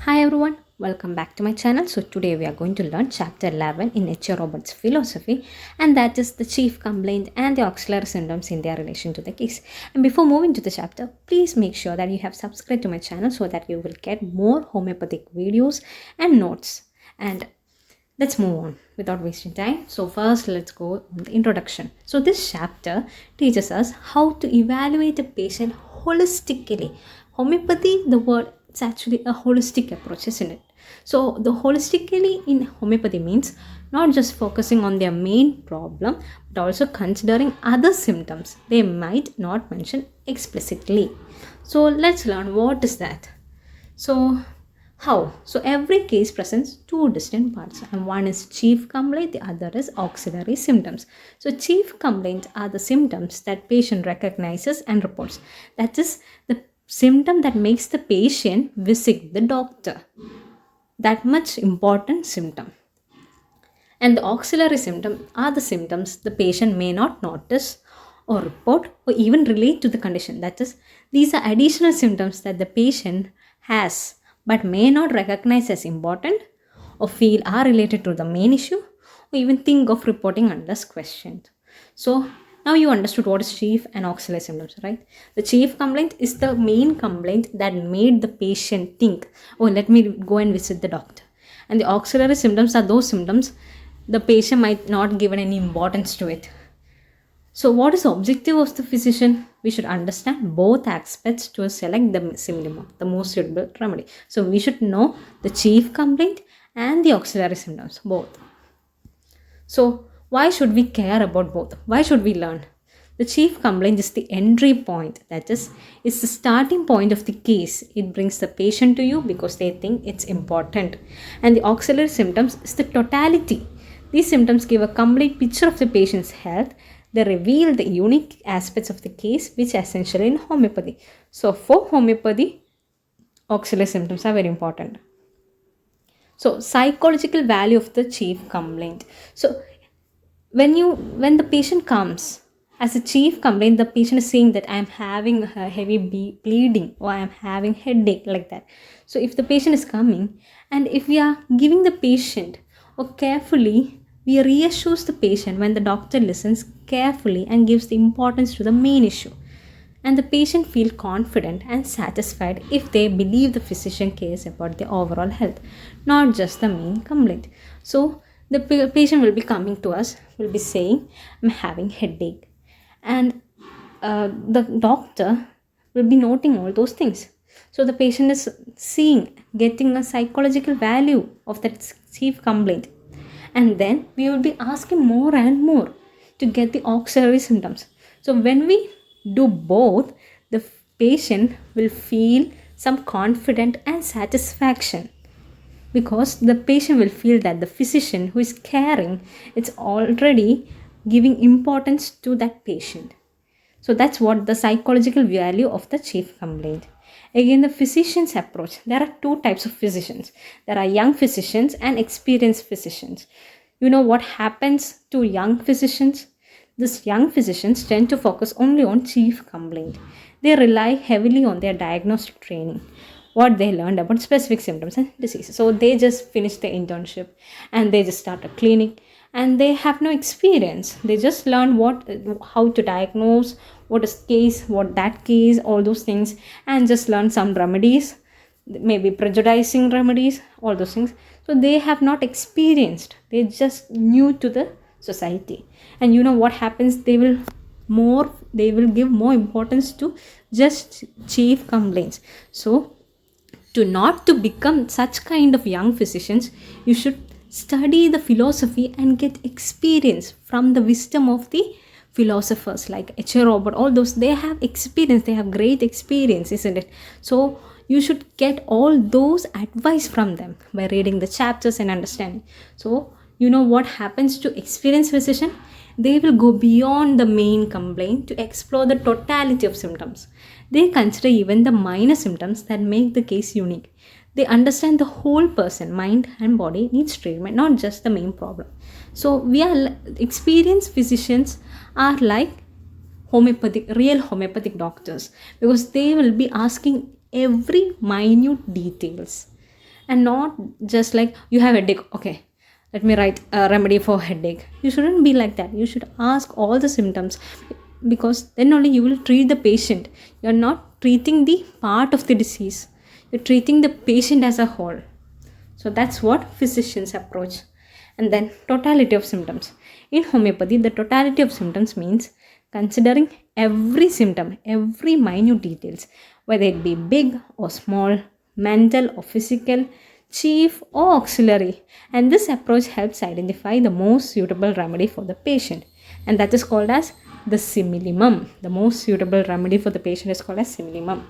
Hi everyone, welcome back to my channel. So today we are going to learn chapter 11 in H.A.Robert's philosophy, and that is the chief complaint and the auxiliary symptoms in their relation to the case. And before moving to the chapter, please make sure that you have subscribed to my channel so that you will get more homeopathic videos and notes. And let's move on without wasting time. So first let's go on the introduction. So this chapter teaches us how to evaluate a patient holistically. Homeopathy, the word, it's actually a holistic approach, isn't it? So the holistically in homeopathy means not just focusing on their main problem, but also considering other symptoms they might not mention explicitly. So let's learn what is that. So how? So every case presents two distinct parts, and one is chief complaint, the other is auxiliary symptoms. So chief complaint are the symptoms that patient recognizes and reports. That is the symptom that makes the patient visit the doctor. That much important symptom. And the auxiliary symptom are the symptoms the patient may not notice or report or even relate to the condition. That is, these are additional symptoms that the patient has but may not recognize as important or feel are related to the main issue or even think of reporting unless questioned. So now you understood what is chief and auxiliary symptoms, right? The chief complaint is the main complaint that made the patient think, oh, let me go and visit the doctor. And the auxiliary symptoms are those symptoms the patient might not give any importance to it. So what is the objective of the physician? We should understand both aspects to select the symptom, the most suitable remedy. So we should know the chief complaint and the auxiliary symptoms, both. So why should we care about both? Why should we learn? The chief complaint is the entry point, that is, it's the starting point of the case. It brings the patient to you because they think it's important. And the auxiliary symptoms is the totality. These symptoms give a complete picture of the patient's health. They reveal the unique aspects of the case, which are essential in homeopathy. So for homeopathy, auxiliary symptoms are very important. So psychological value of the chief complaint. So when the patient comes as a chief complaint, the patient is saying that I am having a heavy bleeding or I am having headache, like that. So if the patient is coming and if we are giving the patient or carefully, we reassures the patient when the doctor listens carefully and gives the importance to the main issue. And the patient feel confident and satisfied if they believe the physician cares about their overall health, not just the main complaint. So the patient will be coming to us, will be saying, I'm having headache. And the doctor will be noting all those things. So the patient is seeing, getting a psychological value of that chief complaint. And then we will be asking more and more to get the auxiliary symptoms. So when we do both, the patient will feel some confidence and satisfaction, because the patient will feel that the physician who is caring is already giving importance to that patient. So that's what the psychological value of the chief complaint. Again, the physician's approach. There are two types of physicians. There are young physicians and experienced physicians. You know what happens to young physicians? These young physicians tend to focus only on chief complaint. They rely heavily on their diagnostic training, what they learned about specific symptoms and diseases. So they just finished their internship and they just start a clinic and they have no experience. They just learn how to diagnose, what is case, what that case, all those things, and just learn some remedies, maybe prejudicing remedies, all those things. So they have not experienced. They just new to the society. And you know what happens? They will give more importance to just chief complaints. So to become such kind of young physicians, you should study the philosophy and get experience from the wisdom of the philosophers like H.A.Robert, all those. They have experience, they have great experience, isn't it? So you should get all those advice from them by reading the chapters and understanding. So you know what happens to experienced physician? They will go beyond the main complaint to explore the totality of symptoms. They consider even the minor symptoms that make the case unique. They understand the whole person, mind and body needs treatment, not just the main problem. So we are experienced physicians are like real homeopathic doctors, because they will be asking every minute details and not just like you have a headache, okay, let me write a remedy for headache. You shouldn't be like that. You should ask all the symptoms, because then only you will treat the patient. You're not treating the part of the disease, you're treating the patient as a whole. So that's what physicians approach. And then totality of symptoms. In homeopathy, the totality of symptoms means considering every symptom, every minute details, whether it be big or small, mental or physical, chief or auxiliary. And this approach helps identify the most suitable remedy for the patient. And that is called as the similimum. The most suitable remedy for the patient is called as similimum.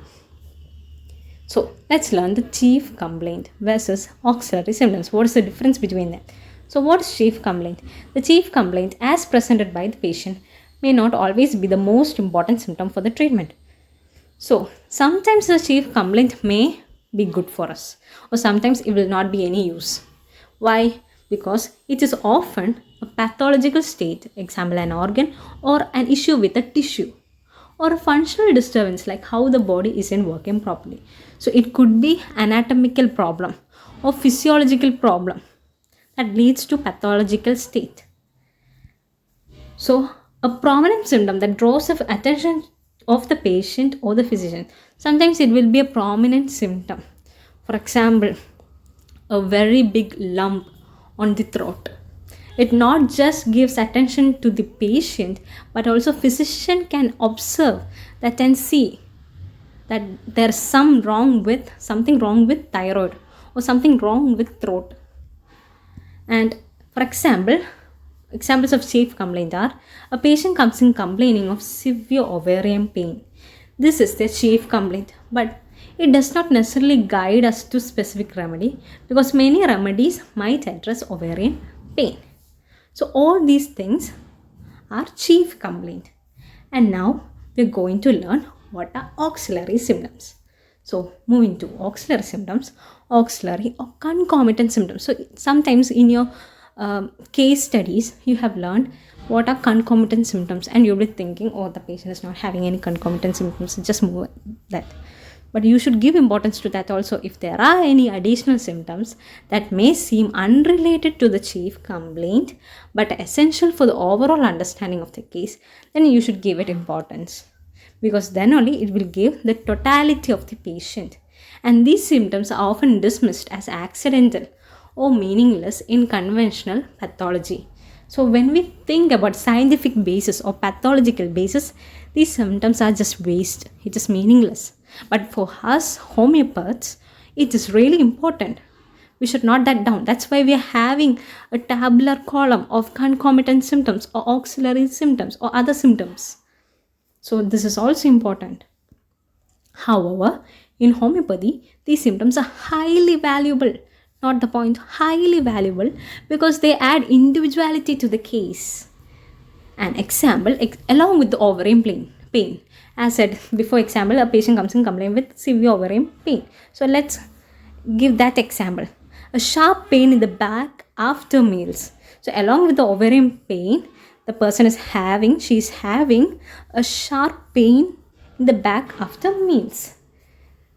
So let's learn the chief complaint versus auxiliary symptoms. What is the difference between them? So what is chief complaint? The chief complaint as presented by the patient may not always be the most important symptom for the treatment. So sometimes the chief complaint may be good for us, or sometimes it will not be any use. Why? Because it is often a pathological state, example an organ or an issue with a tissue, or a functional disturbance like how the body isn't working properly. So it could be anatomical problem or physiological problem that leads to pathological state. So a prominent symptom that draws the attention of the patient or the physician, sometimes it will be a prominent symptom. For example, a very big lump on the throat. It not just gives attention to the patient, but also physician can observe that and see that there's something wrong with thyroid or something wrong with throat. And for example, examples of chief complaint are a patient comes in complaining of severe ovarian pain. This is the chief complaint, but it does not necessarily guide us to specific remedy, because many remedies might address ovarian pain. So all these things are chief complaint. And now we're going to learn what are auxiliary symptoms. So moving to auxiliary symptoms, auxiliary or concomitant symptoms. So sometimes in your case studies, you have learned what are concomitant symptoms, and you'll be thinking, oh, the patient is not having any concomitant symptoms, just move that. But you should give importance to that also. If there are any additional symptoms that may seem unrelated to the chief complaint but essential for the overall understanding of the case, then you should give it importance, because then only it will give the totality of the patient. And these symptoms are often dismissed as accidental or meaningless in conventional pathology. So when we think about scientific basis or pathological basis, these symptoms are just waste. It is meaningless. But for us homeopaths, it is really important. We should note that down. That's why we are having a tabular column of concomitant symptoms or auxiliary symptoms or other symptoms. So this is also important. However, in homeopathy, these symptoms are highly valuable. Not the point, highly valuable, because they add individuality to the case. An example, along with the ovarian pain. As said before, example, a patient comes in complaining with severe ovarian pain. So let's give that example. A sharp pain in the back after meals. So along with the ovarian pain, the person she's having a sharp pain in the back after meals.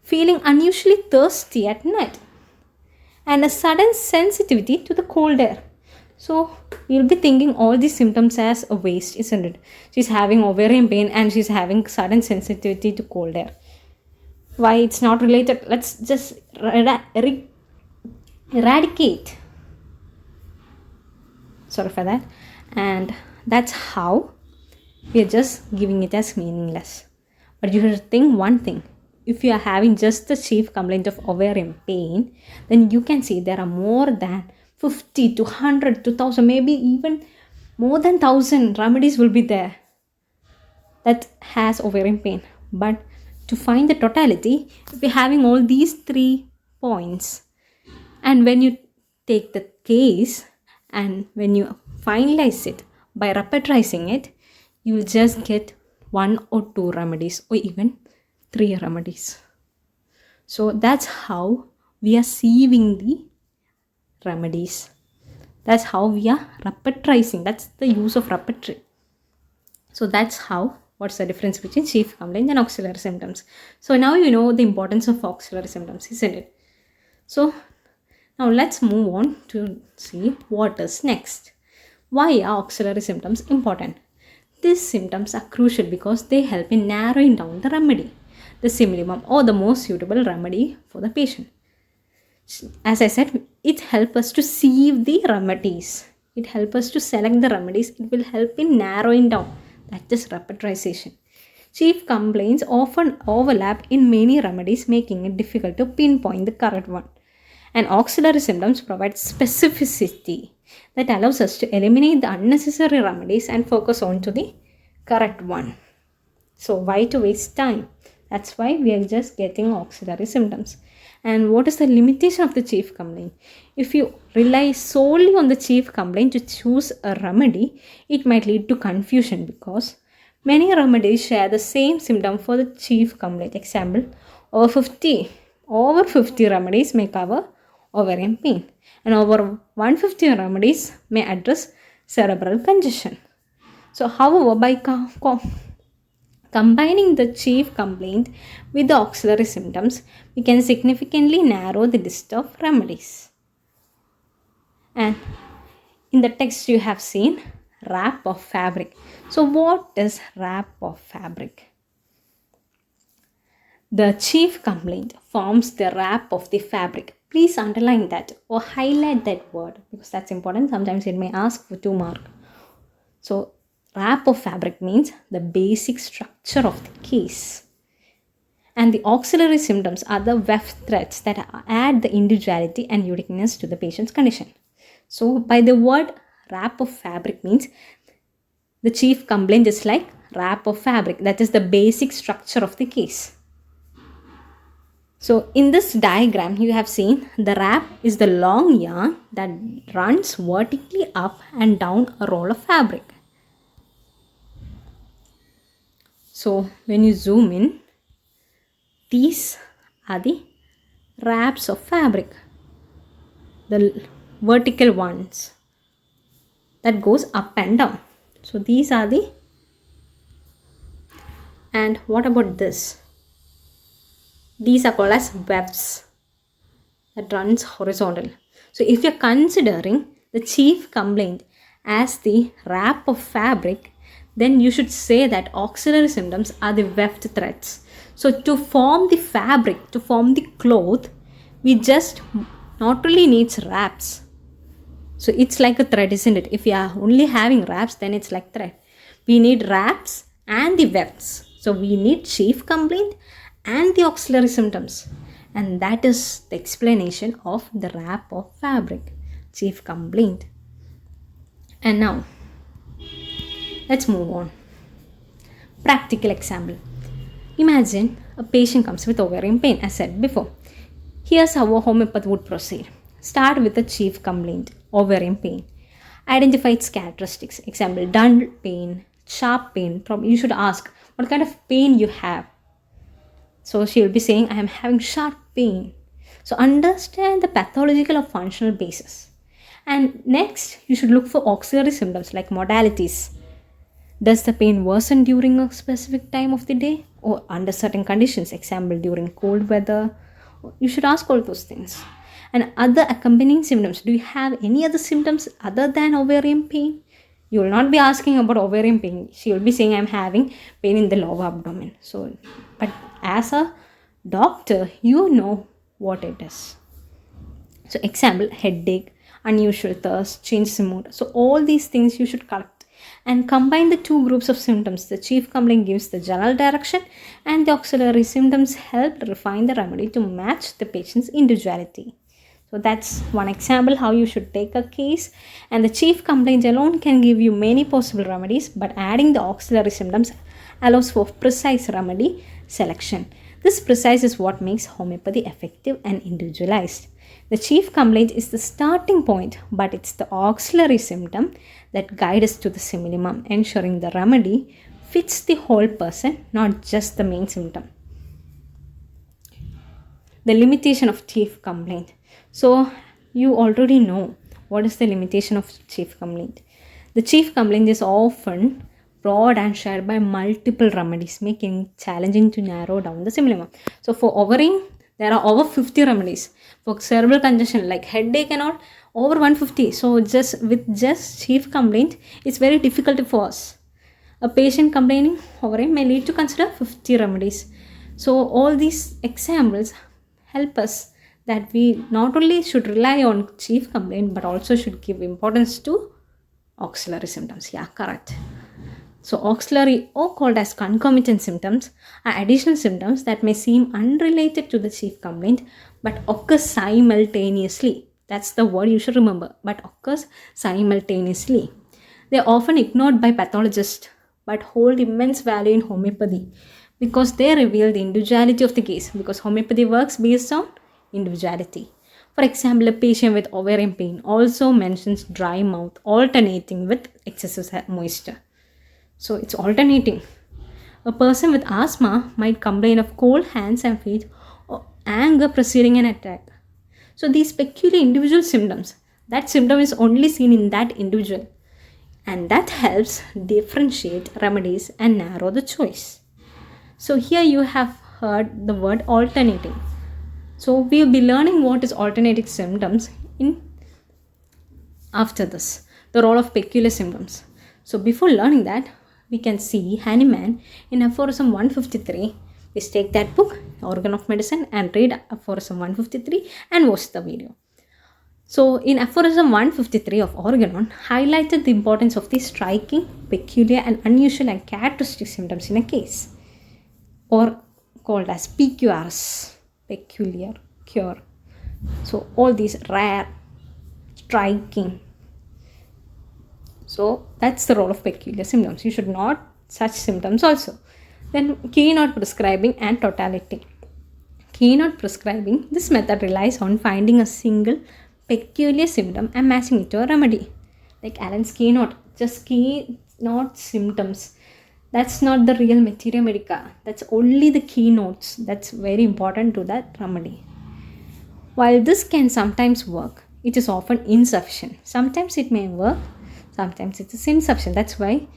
Feeling unusually thirsty at night. And a sudden sensitivity to the cold air. So you'll be thinking all these symptoms as a waste, isn't it? She's having ovarian pain and she's having sudden sensitivity to cold air. Why it's not related? Let's just eradicate. Sorry for that. And that's how we are just giving it as meaningless. But you should think one thing. If you are having just the chief complaint of ovarian pain, then you can see there are more than 50 to 100 to 1000, maybe even more than 1000 remedies will be there that has ovarian pain. But to find the totality, if you're having all these 3 points, and when you take the case and when you finalize it by repertorizing it, you will just get 1 or 2 remedies or even 3 remedies. So that's how we are sieving the remedies. That's how we are repertorizing. That's the use of repertory. So that's how, what's the difference between chief complaint and auxiliary symptoms. So now you know the importance of auxiliary symptoms, isn't it? So Now let's move on to see what is next. Why are auxiliary symptoms important? These symptoms are crucial because they help in narrowing down the remedy, the minimum or the most suitable remedy for the patient. As I said, it helps us to sieve the remedies. It helps us to select the remedies. It will help in narrowing down. That is repertorization. Chief complaints often overlap in many remedies, making it difficult to pinpoint the correct one. And auxiliary symptoms provide specificity that allows us to eliminate the unnecessary remedies and focus on to the correct one. So why to waste time? That's why we are just getting auxiliary symptoms. And what is the limitation of the chief complaint? If you rely solely on the chief complaint to choose a remedy, it might lead to confusion because many remedies share the same symptom for the chief complaint. Example, over 50 remedies may cover ovarian pain, and over 150 remedies may address cerebral congestion. So, however, by combining the chief complaint with the auxiliary symptoms, we can significantly narrow the list of remedies. And in the text you have seen wrap of fabric. So what is wrap of fabric? The chief complaint forms the wrap of the fabric. Please underline that or highlight that word because that's important. Sometimes it may ask for 2 marks. So wrap of fabric means the basic structure of the case. And the auxiliary symptoms are the weft threads that add the individuality and uniqueness to the patient's condition. So by the word wrap of fabric means the chief complaint is like wrap of fabric. That is the basic structure of the case. So in this diagram you have seen the wrap is the long yarn that runs vertically up and down a roll of fabric. So when you zoom in, these are the wraps of fabric, the vertical ones that goes up and down. So these are the, and what about this? These are called as wefts that runs horizontal. So if you're considering the chief complaint as the wrap of fabric, then you should say that auxiliary symptoms are the weft threads. So to form the fabric, to form the cloth, we just not really needs wraps. So it's like a thread, isn't it? If you are only having wraps, then it's like thread. We need wraps and the wefts. So we need chief complaint and the auxiliary symptoms. And that is the explanation of the wrap of fabric, chief complaint. And now, let's move on. Practical example. Imagine a patient comes with ovarian pain, as said before. Here's how a homeopath would proceed. Start with the chief complaint, ovarian pain. Identify its characteristics. Example, dull pain, sharp pain. You should ask what kind of pain you have. So she will be saying, I am having sharp pain. So understand the pathological or functional basis. And next, you should look for auxiliary symptoms like modalities. Does the pain worsen during a specific time of the day or under certain conditions? Example, during cold weather. You should ask all those things. And other accompanying symptoms. Do you have any other symptoms other than ovarian pain? You will not be asking about ovarian pain. She will be saying, I'm having pain in the lower abdomen. So, but as a doctor, you know what it is. So, example, headache, unusual thirst, change in mood. So, all these things you should collect and combine the 2 groups of symptoms. The chief complaint gives the general direction and the auxiliary symptoms help refine the remedy to match the patient's individuality. So that's one example how you should take a case, and the chief complaint alone can give you many possible remedies, but adding the auxiliary symptoms allows for precise remedy selection. This precise is what makes homeopathy effective and individualized. The chief complaint is the starting point, but it's the auxiliary symptom that guides us to the minimum, ensuring the remedy fits the whole person, not just the main symptom. The limitation of chief complaint. So you already know what is the limitation of chief complaint. The chief complaint is often broad and shared by multiple remedies, making it challenging to narrow down the minimum. So for ovarian, There are over 50 remedies. For cerebral congestion like headache and all, over 150. So just chief complaint, it's very difficult for us. A patient complaining over it may lead to consider 50 remedies. So all these examples help us that we not only should rely on chief complaint but also should give importance to auxiliary symptoms. Yeah, correct. So auxiliary or called as concomitant symptoms are additional symptoms that may seem unrelated to the chief complaint but occur simultaneously. That's the word you should remember, but occurs simultaneously. They are often ignored by pathologists but hold immense value in homeopathy because they reveal the individuality of the case, because homeopathy works based on individuality. For example, a patient with ovarian pain also mentions dry mouth alternating with excessive moisture. So it's alternating. A person with asthma might complain of cold hands and feet or anger preceding an attack. So these peculiar individual symptoms, that symptom is only seen in that individual. And that helps differentiate remedies and narrow the choice. So here you have heard the word alternating. So we will be learning what is alternating symptoms in after this, the role of peculiar symptoms. So before learning that, we can see Hahnemann in aphorism 153. Please take that book, Organ of Medicine, and read aphorism 153 and watch the video. So in aphorism 153 of Organon, highlighted the importance of the striking, peculiar and unusual and characteristic symptoms in a case, or called as PQRs, peculiar, cure. So all these rare, striking. So that's the role of peculiar symptoms. You should note such symptoms also. Then keynote prescribing and totality. Keynote prescribing, this method relies on finding a single peculiar symptom and matching it to a remedy. Like Allen's keynote, just keynote symptoms. That's not the real materia medica. That's only the keynotes. That's very important to that remedy. While this can sometimes work, it is often insufficient. Sometimes it may work, sometimes it is insufficient. That's why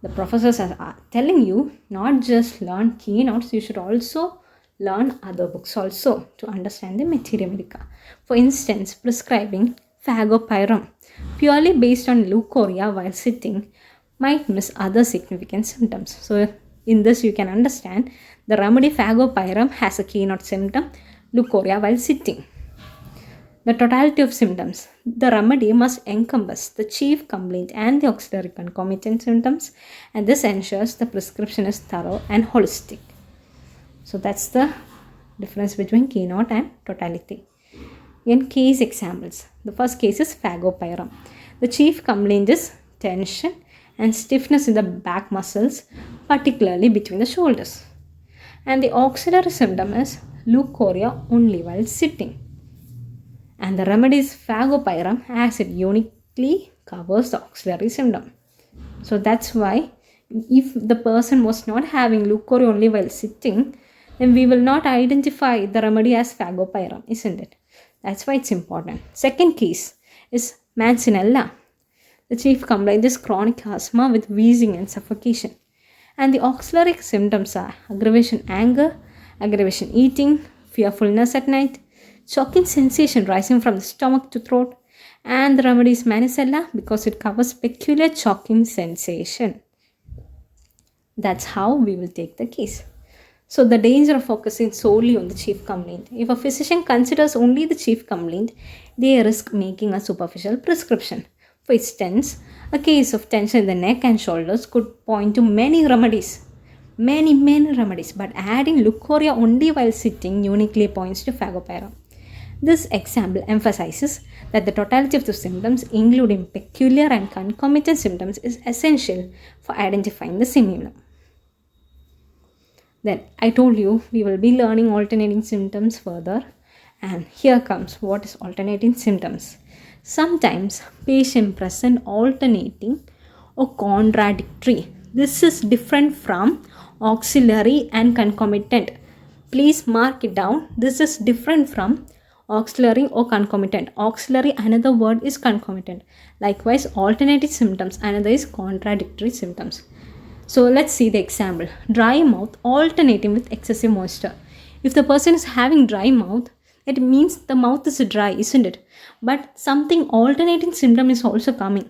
the professors are telling you not just learn keynotes, you should also learn other books also to understand the materia medica. For instance, prescribing phagopyrum purely based on leukorrhea while sitting might miss other significant symptoms. So in this you can understand the remedy phagopyrum has a keynote symptom, leukorrhea while sitting. The totality of symptoms. The remedy must encompass the chief complaint and the auxiliary concomitant symptoms, and this ensures the prescription is thorough and holistic. So that's the difference between keynote and totality. In case examples, the first case is phagopyrum. The chief complaint is tension and stiffness in the back muscles, particularly between the shoulders. And the auxiliary symptom is leukorrhea only while sitting. And the remedy is phagopyrum as it uniquely covers the auxiliary symptom. So that's why if the person was not having leukorrhea only while sitting, then we will not identify the remedy as phagopyrum, isn't it? That's why it's important. Second case is Mancinella. The chief complaint is chronic asthma with wheezing and suffocation. And the auxiliary symptoms are aggravation anger, aggravation eating, fearfulness at night, choking sensation rising from the stomach to throat, and the remedy is Mancinella because it covers peculiar choking sensation. That's how we will take the case. So the danger of focusing solely on the chief complaint. If a physician considers only the chief complaint, they risk making a superficial prescription. For instance, a case of tension in the neck and shoulders could point to many remedies, but adding leukorrhea only while sitting uniquely points to phagopyrum. This example emphasizes that the totality of the symptoms, including peculiar and concomitant symptoms, is essential for identifying the simulum. Then I told you we will be learning alternating symptoms further, and here comes what is alternating symptoms. Sometimes patients present alternating or contradictory. This is different from auxiliary and concomitant. Please mark it down. This is different from auxiliary or concomitant. Auxiliary, another word is concomitant. Likewise, alternating symptoms, another is contradictory symptoms. So let's see the example. Dry mouth alternating with excessive moisture. If the person is having dry mouth, it means the mouth is dry, isn't it? But something alternating symptom is also coming.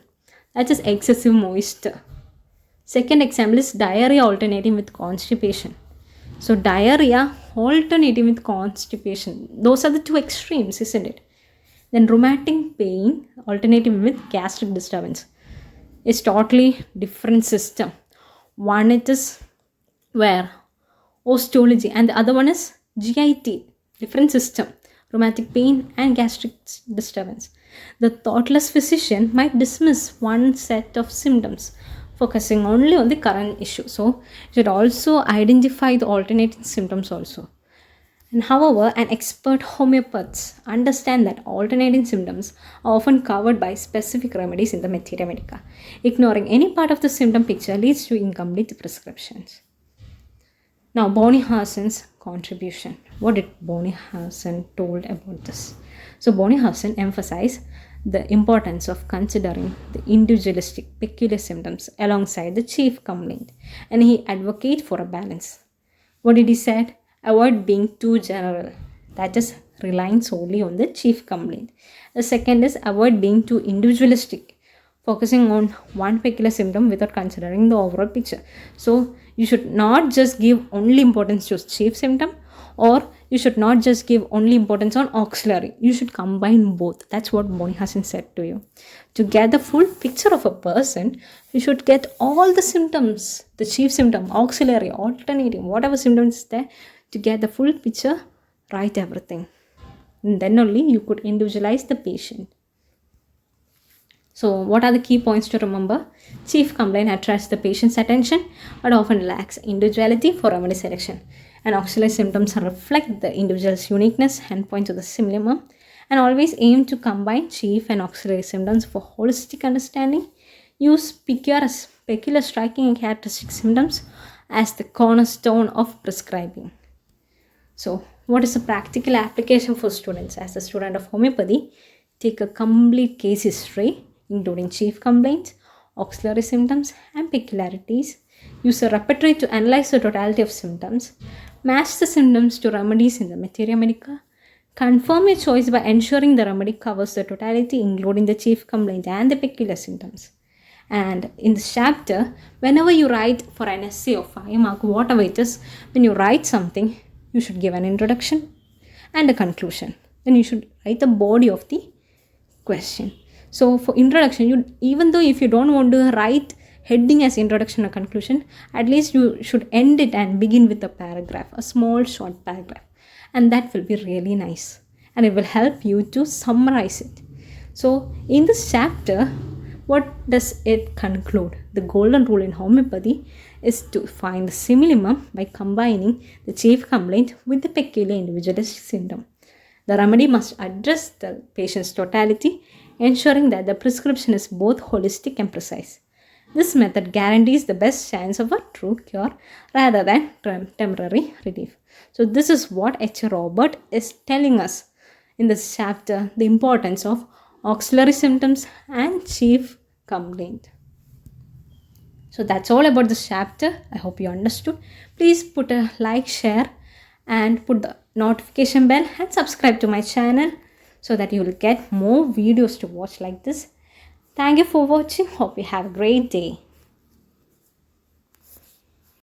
That is excessive moisture. Second example is diarrhea alternating with constipation. So diarrhea alternating with constipation. Those are the two extremes, isn't it? Then rheumatic pain alternating with gastric disturbance. It's totally different system. One it is where osteology and the other one is GIT, different system, rheumatic pain and gastric disturbance. The thoughtless physician might dismiss one set of symptoms, focusing only on the current issue. So you should also identify the alternating symptoms also. And however, an expert homeopaths understand that alternating symptoms are often covered by specific remedies in the Materia Medica. Ignoring any part of the symptom picture leads to incomplete prescriptions. Now, Bonihausen's contribution. What did Bonihausen told about this? So, Bonihausen emphasized the importance of considering the individualistic peculiar symptoms alongside the chief complaint, and he advocated for a balance. What did he say? Avoid being too general, that is relying solely on the chief complaint. The second is avoid being too individualistic, focusing on one peculiar symptom without considering the overall picture. So you should not just give only importance to chief symptom, or you should not just give only importance on auxiliary. You should combine both. That's what Bonihausen said to you. To get the full picture of a person, you should get all the symptoms, the chief symptom, auxiliary, alternating, whatever symptoms is there. To get the full picture, write everything. And then only you could individualize the patient. So what are the key points to remember? Chief complaint attracts the patient's attention but often lacks individuality for remedy selection. And auxiliary symptoms reflect the individual's uniqueness and point to the minimum. And always aim to combine chief and auxiliary symptoms for holistic understanding. Use peculiar striking and characteristic symptoms as the cornerstone of prescribing. So, what is the practical application for students? As a student of homeopathy, take a complete case history, including chief complaints, auxiliary symptoms, and peculiarities. Use a repertoire to analyze the totality of symptoms. Match the symptoms to remedies in the Materia Medica. Confirm your choice by ensuring the remedy covers the totality, including the chief complaint and the peculiar symptoms. And in this chapter, whenever you write for an essay or 5 mark, whatever it is, when you write something, you should give an introduction and a conclusion. Then you should write the body of the question. So for introduction, even though if you don't want to write heading as introduction or conclusion, at least you should end it and begin with a paragraph, a small short paragraph. And that will be really nice. And it will help you to summarize it. So in this chapter, what does it conclude? The golden rule in homeopathy is to find the minimum by combining the chief complaint with the peculiar individualistic symptom. The remedy must address the patient's totality, ensuring that the prescription is both holistic and precise. This method guarantees the best chance of a true cure rather than temporary relief. So this is what H.A.Robertphilosophy is telling us in this chapter, the importance of auxiliary symptoms and chief complaint. So that's all about this chapter. I hope you understood. Please put a like, share, and put the notification bell and subscribe to my channel so that you will get more videos to watch like this. Thank you for watching. Hope you have a great day.